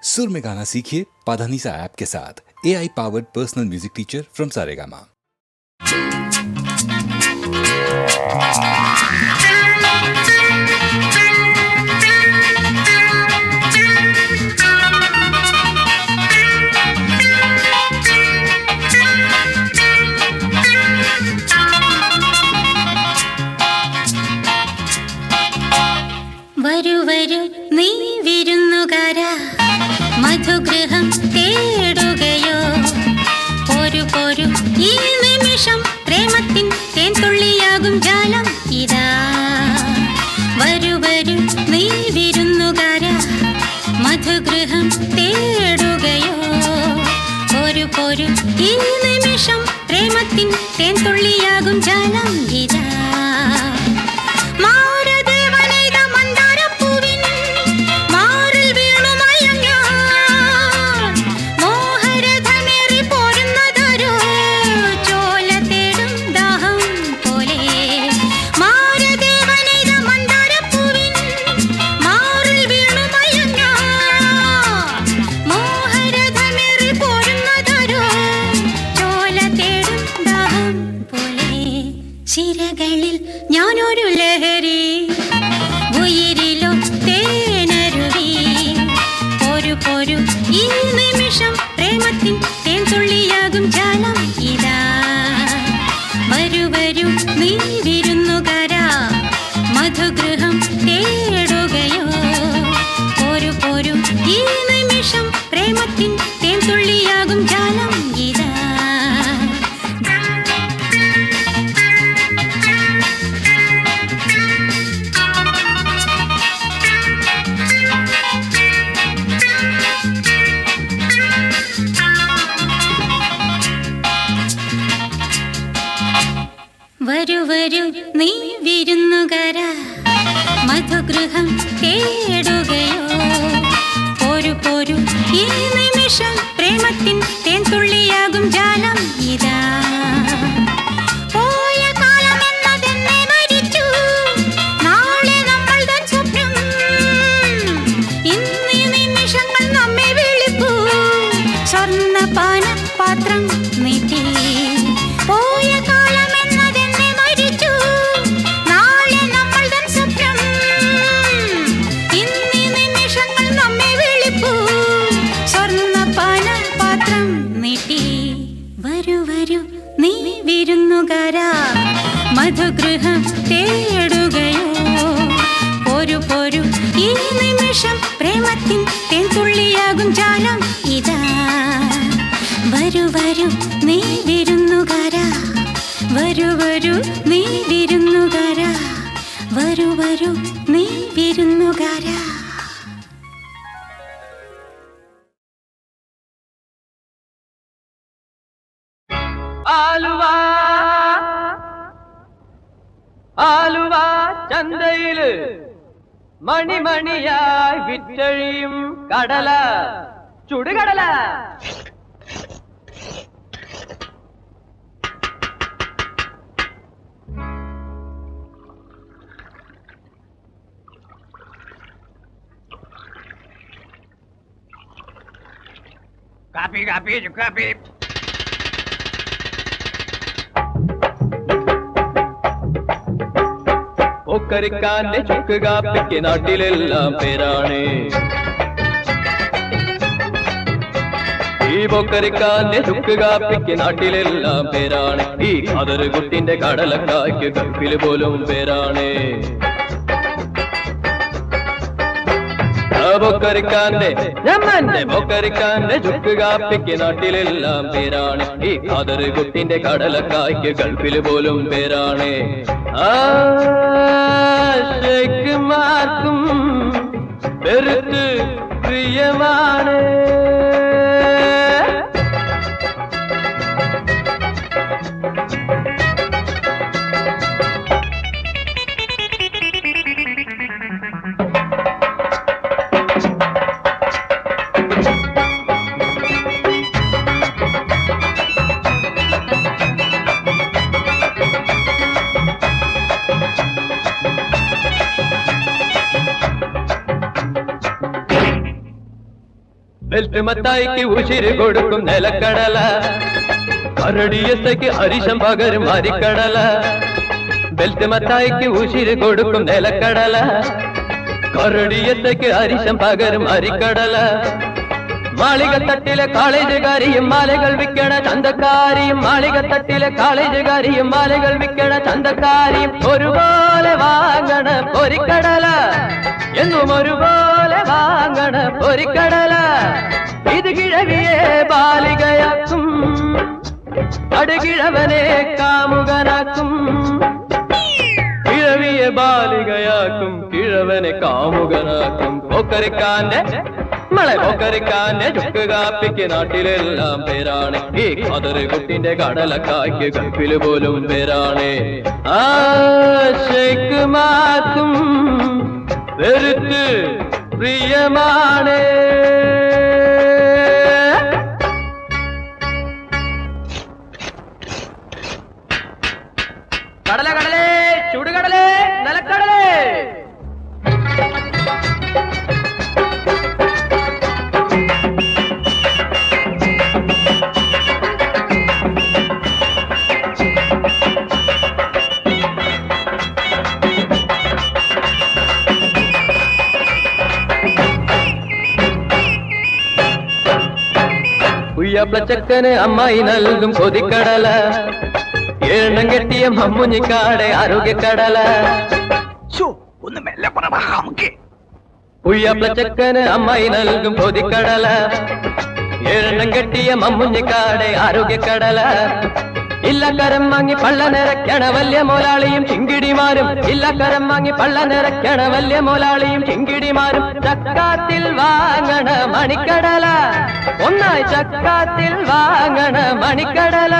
सुर में गाना सीखिए पाधानीसा ऐप के साथ। AI powered personal music teacher from Saregama. വരൂ വരൂ നീ വിരുന്നുകാരാ, മധുഗൃഹം തേടുകയോ? പോരു പോരു ഈ നിമിഷം പ്രേമത്തിൻ തേൻതുള്ളിയാകും ജാലം ഇതാ. വരൂ വരൂ നീ വിരുന്നുകാരാ, മധുഗൃഹം തേടുകയോ? പോരു പോരു ഈ നിമിഷം പ്രേമത്തിൻ തേൻതുള്ളിയാകും ജാലം ഇതാ. ശിരകളിൽ ഞാനൊരു ലഹരി, ഉയിരിലോ തേനരുവി. പോരു പോരു ഈ നിമിഷം പ്രേമത്തിൻ തേൻതുള്ളിയാകും ജാലം ഇതാ. വരൂ വരൂ നീ വിരുന്നുകാരാ, മധുഗൃഹം തേടുകയോ? പോരു പോരു ഈ നിമിഷം പ്രേമത്തിൻ തേൻതുള്ളിയാകും ജാലം ഇതാ. വരൂ വരൂ നീ വിരുന്നുകാരാ, മധുഗൃഹം തേടുകയോ? പോരു പോരു ഈ നിമിഷം പ്രേമത്തിൻ തേൻതുള്ളിയാകും ജാലം ഇതാ. പോയ കാലമെന്നതെന്നെ മരിച്ചു, നാളെ നമ്മൾ തൻ സ്വപ്നം. ഇന്നീ നിമിഷങ്ങൾ നമ്മെ വിളിപ്പൂ, സ്വർണ്ണപാന പാത്രം നീട്ടി. പോയ വിരുന്നുകാരാ, മധുഗൃഹം തേടുകയോ? പോരു പോരു ഈ നിമിഷം പ്രേമത്തിൻ തേൻതുള്ളിയാകും ജാലം ഇതാ. വരൂ വരൂ നീ വിരുന്നുകാരാ, വരൂ വരൂ നീ വിരുന്നുകാരാ, വരൂ വരൂ നീ വിരുന്നുകാരാ. ആലുവ ആലുവ ചന്തയില് മണിമണിയായി വിറ്റഴിയും കടല, ചുടുകടല. കാപ്പി കാപ്പി കാപ്പി. ഒക്കരിക്കാന്റെ ചുക്ക് കാപ്പിക്ക് നാട്ടിലെല്ലാം പേരാണ്. ഈ പൊക്കരിക്കാന്റെ ചുക്ക് കാപ്പിക്ക് നാട്ടിലെല്ലാം പേരാണ്. ഈ അതൊരു കുട്ടിന്റെ കടലക്കായ്ക്ക് ഗൾഫിൽ പോലും പേരാണ്. പൊക്കരിക്കാന്റെ ഞമ്മന്റെ പൊക്കരിക്കാന്റെ ചുക്ക് കാപ്പിക്ക് നാട്ടിലെല്ലാം പേരാണ്. ഈ അതൊരു കുട്ടിന്റെ കടലക്കായ്ക്ക് ഗൾഫിൽ പോലും പേരാണ്. ആർക്കും പെരുത്ത് പ്രിയമാണ്. ബെൽറ്റ് മത്തായിക്ക് ഉശിര് കൊടുക്കും നിലക്കടല, കരടിയത്തയ്ക്ക് അരിശം പകരും അരിക്കടല. ബെൽറ്റ് മത്തായിക്ക് ഉശിര് കൊടുക്കും നിലക്കടല, കരടിയത്തയ്ക്ക് അരിശം പകരും അരിക്കടല. മാളികത്തട്ടിലെ കോളേജുകാരിയും മാലകൾ വിൽക്കണ ചന്തക്കാരിയും, മാളികത്തട്ടിലെ കോളേജുകാരിയും മാലകൾ വിൽക്കണ ചന്തക്കാരിയും ഒരുപോലെ വാങ്ങണ പൊരിക്കടല, എന്നും ഒരുപോലെ വാങ്ങണ പൊരിക്കടല. ഇത് കിഴവിയെ ബാലികയാക്കും, അടുകിഴവനെ കാമുകനാക്കും. കിഴവിയെ ബാലികയാക്കും, കിഴവനെ കാമുകനാക്കും. പോക്കരിക്കാന്റെ മളെ പോക്കരിക്കാന്റെ ചുക്ക് കാപ്പിക്ക് നാട്ടിലെല്ലാം പേരാണ്. ഈ ഖദറ് കുട്ടിന്റെ കടലക്കായ്ക്ക് ഗൾഫില് പോലും പേരാണ്. ആ ഷേക്ക് മാക്കും വെറുത്ത് പ്രിയമാണ്. കടല കടലേ, ചുടുകടലേ, നിലക്കടലേ. ഉയ്യപ്പച്ചക്കന് അമ്മായി നൽകും കൊതിക്കടല, ഏണ്ണം കെട്ടിയ മമ്മുഞ്ഞിക്കാടെ ആരോഗ്യക്കടല. ഉയ്യപ്പച്ചക്കന് അമ്മായി നൽകും കൊതിക്കടല, ഏണ്ണം കെട്ടിയ മമ്മുഞ്ഞിക്കാടെ ആരോഗ്യക്കടല. ഇല്ലക്കരം വാങ്ങി പള്ള നിറയ്ക്കണ വല്യ മോലാളിയും ചിങ്കിടിമാരും, ഇല്ലക്കരം വാങ്ങി പള്ള നിറയ്ക്കണ വല്യ മോലാളിയും ചിങ്കിടിമാരും. ചക്കാത്തിൽ വാങ്ങണ മണിക്കടല, ഒന്നായി ചക്കാത്തിൽ വാങ്ങണ മണിക്കടല.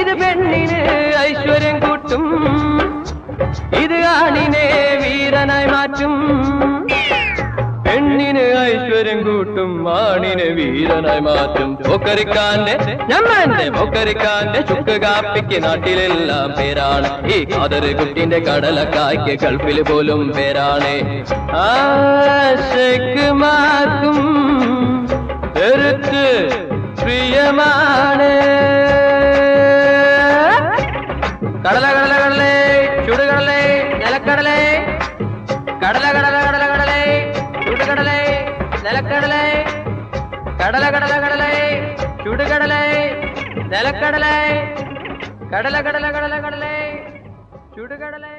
ഇത് പെണ്ണിന് ഐശ്വര്യം കൂട്ടും, ഇത് ആണിനെ വീരനായി മാറ്റും. പെണ്ണിന് ഐശ്വര്യം കൂട്ടും, ആണിനെ വീരനായി മാറ്റും. പോക്കരിക്കാന്റെ ഞമ്മന്റെ പോക്കരിക്കാന്റെ ചുക്ക് കാപ്പിക്ക് നാട്ടിലെല്ലാം പേരാണ്. ഈ ഖദറ് കുട്ടിന്റെ കടലക്കായ്ക്ക് ഗൾഫില് പോലും പേരാണ്. ആ ഷേക്ക് മാക്കും വെറുത്ത് പ്രിയമാണ്. കടല കടല കടലേ, ചുടുകടലേ, നിലക്കടലേ. കടല കടല കടല കടലേ, ചുടുകടലേ, നിലക്കടലേ. കടല കടല കടലേ, ചുടുകടലേ, നിലക്കടലേ. കടല കടല കടല കടലേ, ചുടുകടലേ.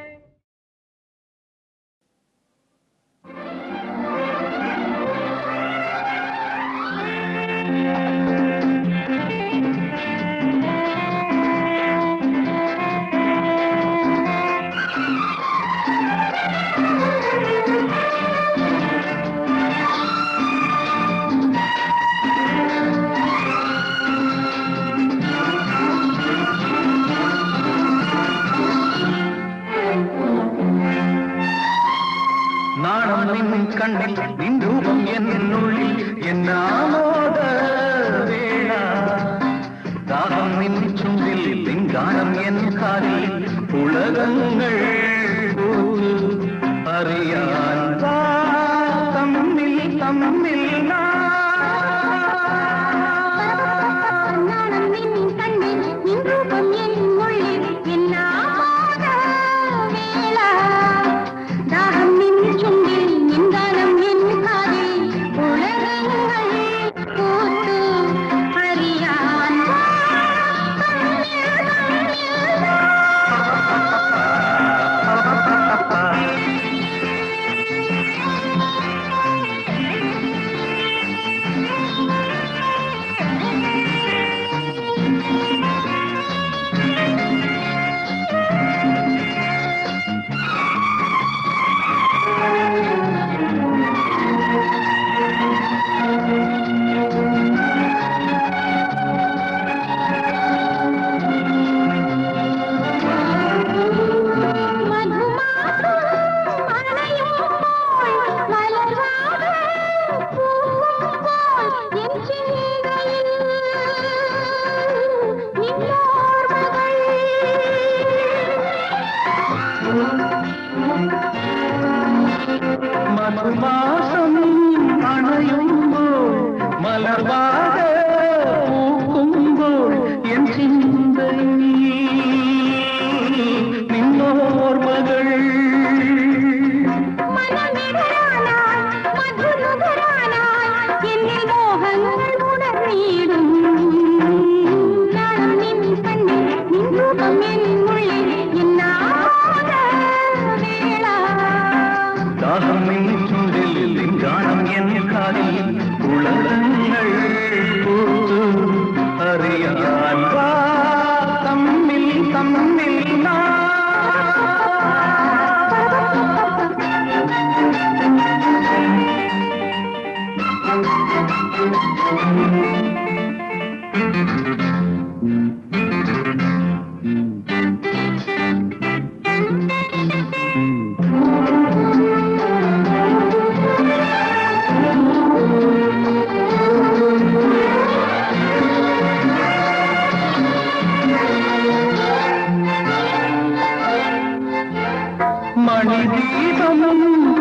മണിദീപം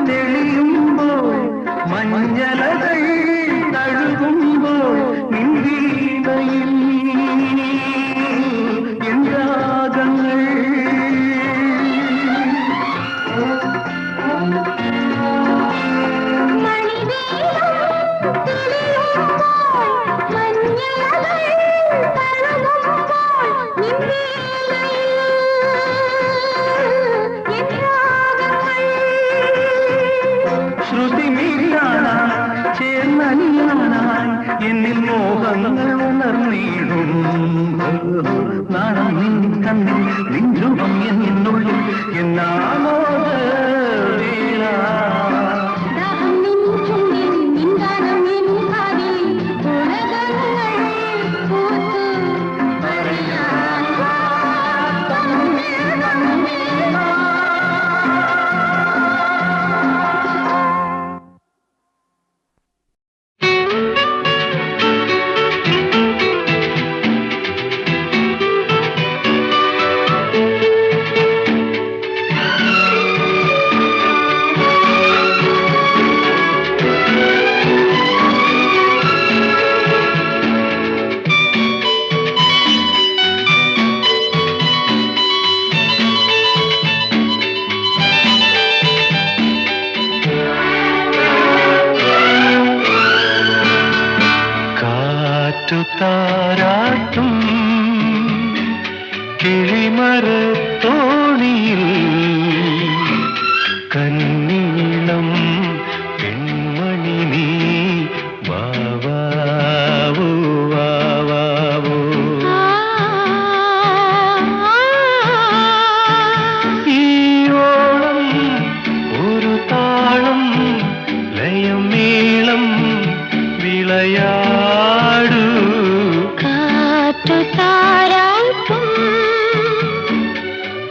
തെളിയുമ്പോൾ മഞ്ഞലകൾ തഴുകുമ്പോൾ നിൻവീണയിൽ എൻ രാഗങ്ങൾ എന്നിൽ മോഹങ്ങൾ ഉണർന്നിടും നാണം നിൻ കണ്ണിൽ നിൻരൂപം എന്നുള്ളിൽ എന്നാമോ താരാട്ടും കിളിമരത്തോണിയിൽ കന്നീളം പെൺമണി നീ വാവാവോ വാവാവോ ഈ ഓളം ഒരു താളം ലയം നീളം വിളയാടു താരാട്ടും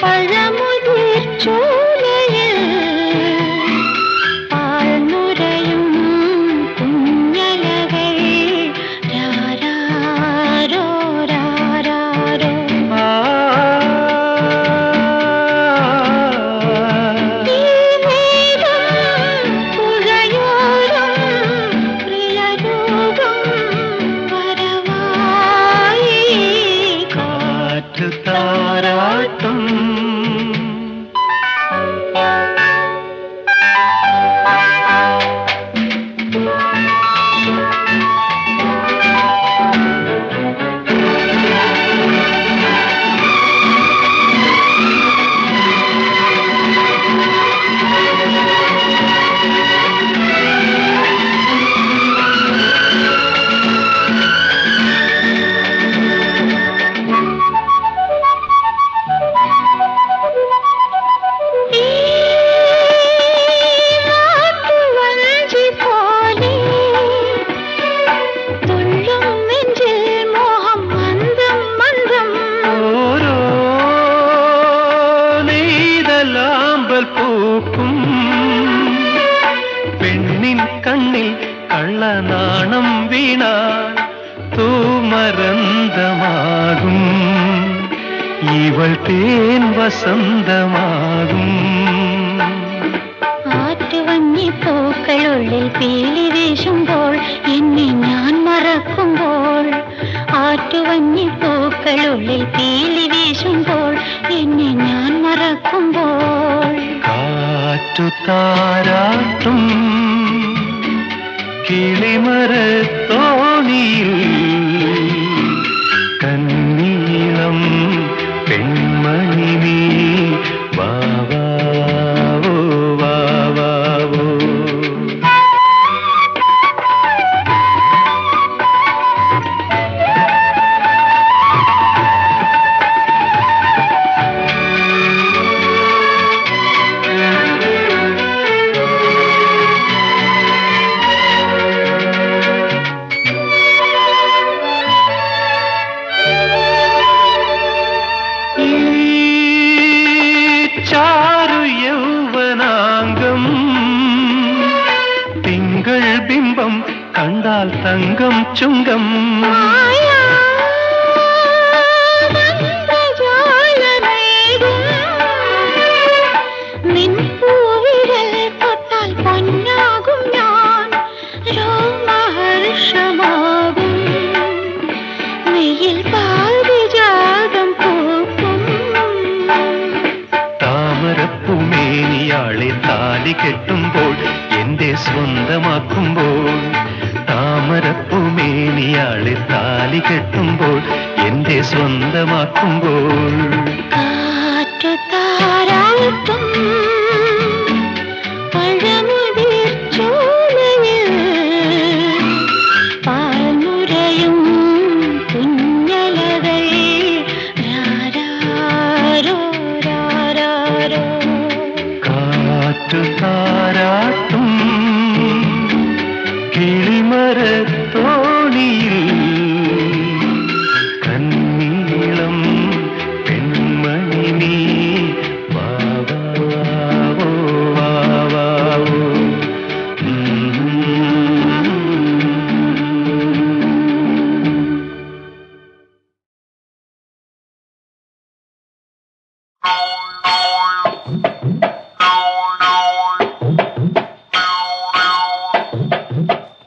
പഴമുതിർ ചോലയിൽ പാൽനുരയും കുഞ്ഞലകൾ രാരാരോ രാരാരോ ഈ നേരം പുഴയോരം പ്രിയരൂപം വരവായി കാറ്റു താരാട്ടും പെണ്ണിൻ കണ്ണിൽ കള്ളനാണം വീണാൽ തൂമരന്തമാകും ഇവൾ തേൻ വസന്തമാകും ആറ്റുവഞ്ഞി പൂക്കളുള്ളിൽ പീലി വീശുമ്പോൾ എന്നെ ഞാൻ മറക്കുമ്പോൾ ആറ്റുവഞ്ഞി പൂക്കളുള്ളിൽ പീലി വീശുമ്പോൾ എന്നെ ഞാൻ മറക്കുമ്പോൾ കാറ്റു താരാട്ടും കിളിമരത്തോണിയിൽ കന്നീളം പെൺമണി നീ വാവാവോ വാവാവോ തങ്കം ചുങ്കം താമരപ്പൂമേനിയാളെ താലി കെട്ടുമ്പോൾ എന്റെ സ്വന്തമാക്കുമ്പോൾ താമരപ്പൂമേനിയാളെ താലി കെട്ടുമ്പോൾ എന്റെ സ്വന്തമാക്കുമ്പോൾ കാറ്റു താരാട്ടും പഴമുതിർ ചോലയിൽ പാൽമുരയും കുഞ്ഞലകൾ രാരാരോ രാരാരോ കാറ്റു താരാട്ടും കിളിമരത്തോണിയിൽ കണ്ണീളം പെൺമണി നീ വാവാവോ വാവാവോ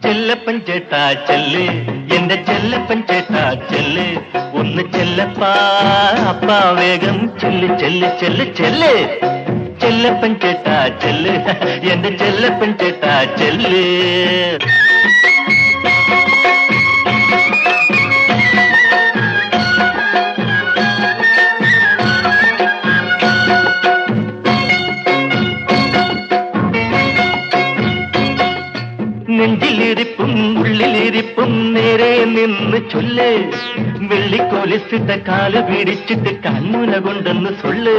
ചെല്ലപ്പൻ ചേട്ടാ ചെല്ല് എന്റെ ചെല്ലപ്പൻ ചേട്ടാ ചെല്ല് ഒന്ന് ചെല്ലപ്പാ അപ്പാ വേഗം ചെല്ല് ചെല്ല് ചെല്ല് ചെല്ല് ചെല്ലപ്പൻ ചേട്ടാ ചെല്ല് എന്റെ ചെല്ലപ്പൻ ചേട്ടാ ചെല്ല് നെഞ്ചിലിരിപ്പും ഉള്ളിലിരിപ്പും നേരെ നിന്ന് ചൊല്ല് വെള്ളിക്കോലിസിട്ട കാല് പിടിച്ചിട്ട് കൺമുന കൊണ്ടെന്ന് സൊല്ല്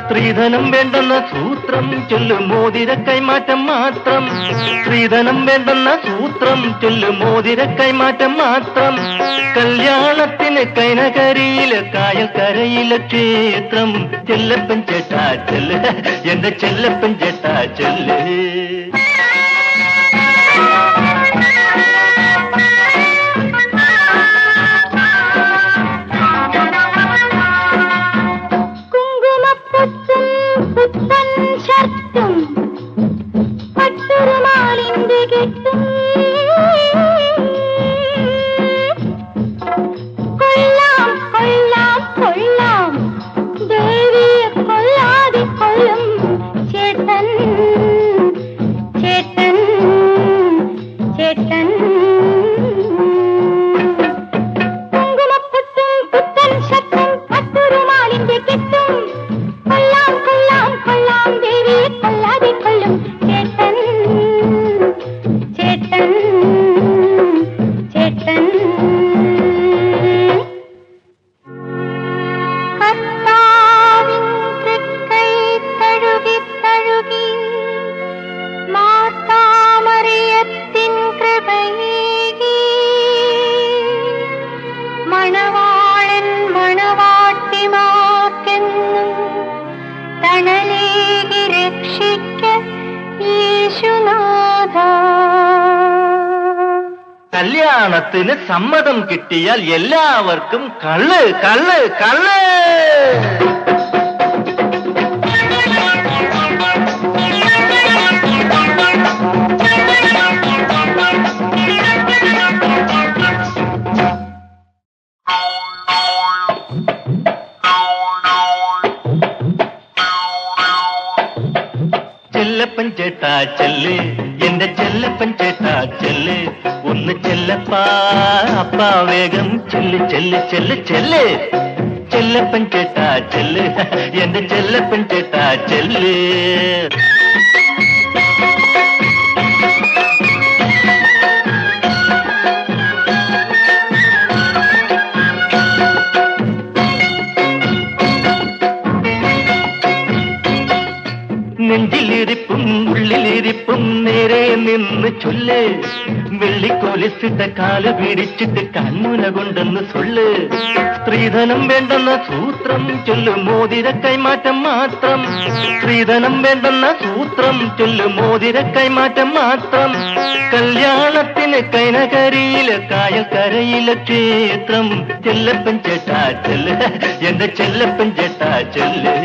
സ്ത്രീധനം വേണ്ടെന്ന സൂത്രം ചൊല്ലു മോതിര കൈമാറ്റം മാത്രം സ്ത്രീധനം വേണ്ടെന്ന സൂത്രം ചൊല്ലു മോതിര കൈമാറ്റം മാത്രം കല്യാണത്തിന് കൈനകരിയിലെ കായൽക്കരയിലെ ക്ഷേത്രം ചെല്ലപ്പൻ ചേട്ടാ ചെല്ല് എന്റെ ചെല്ലപ്പൻ ചേട്ടാ ചെല്ല് കല്യാണത്തിന് സമ്മതം കിട്ടിയാൽ എല്ലാവർക്കും കള്ള് കള്ള് കള്ള് ചെല്ലപ്പൻ ചേട്ടാ ചെല്ല് എന്റെ ചെല്ലപ്പൻ ചേട്ടാ ചെല്ല് ഒന്ന് ചെല്ലപ്പാ അപ്പാ വേഗം ചെല്ല് ചെല്ല് ചെല്ല് ചെല്ല് ചെല്ലപ്പൻ ചേട്ടാ ചെല്ല് എന്റെ ചെല്ലപ്പൻ ചേട്ടാ ചെല്ല് നെഞ്ചിലിരിപ്പും ഉള്ളിലിരിപ്പും നേരെ നിന്ന് ചൊല്ല് വെള്ളിക്കോലിസിട്ട കാല് പിടിച്ചിട്ട് കൺമുന കൊണ്ടെന്ന് സൊല്ല് സ്ത്രീധനം വേണ്ടെന്ന സൂത്രം ചൊല്ലു മോതിര കൈമാറ്റം മാത്രം സ്ത്രീധനം വേണ്ടെന്ന സൂത്രം ചൊല്ലു മോതിര കൈമാറ്റം മാത്രം കല്യാണത്തിന് കൈനകരിയിലെ കായൽക്കരയിലെ ക്ഷേത്രം ചെല്ലപ്പൻ ചേട്ടാ ചെല്ല് എന്റെ ചെല്ലപ്പൻ ചേട്ടാ ചെല്ല്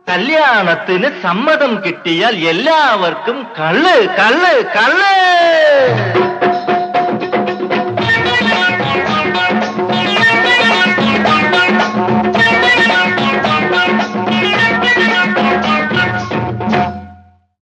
കല്യാണത്തിന് സമ്മതം കിട്ടിയാൽ എല്ലാവർക്കും കള്ള് കള്ള് കള്ള്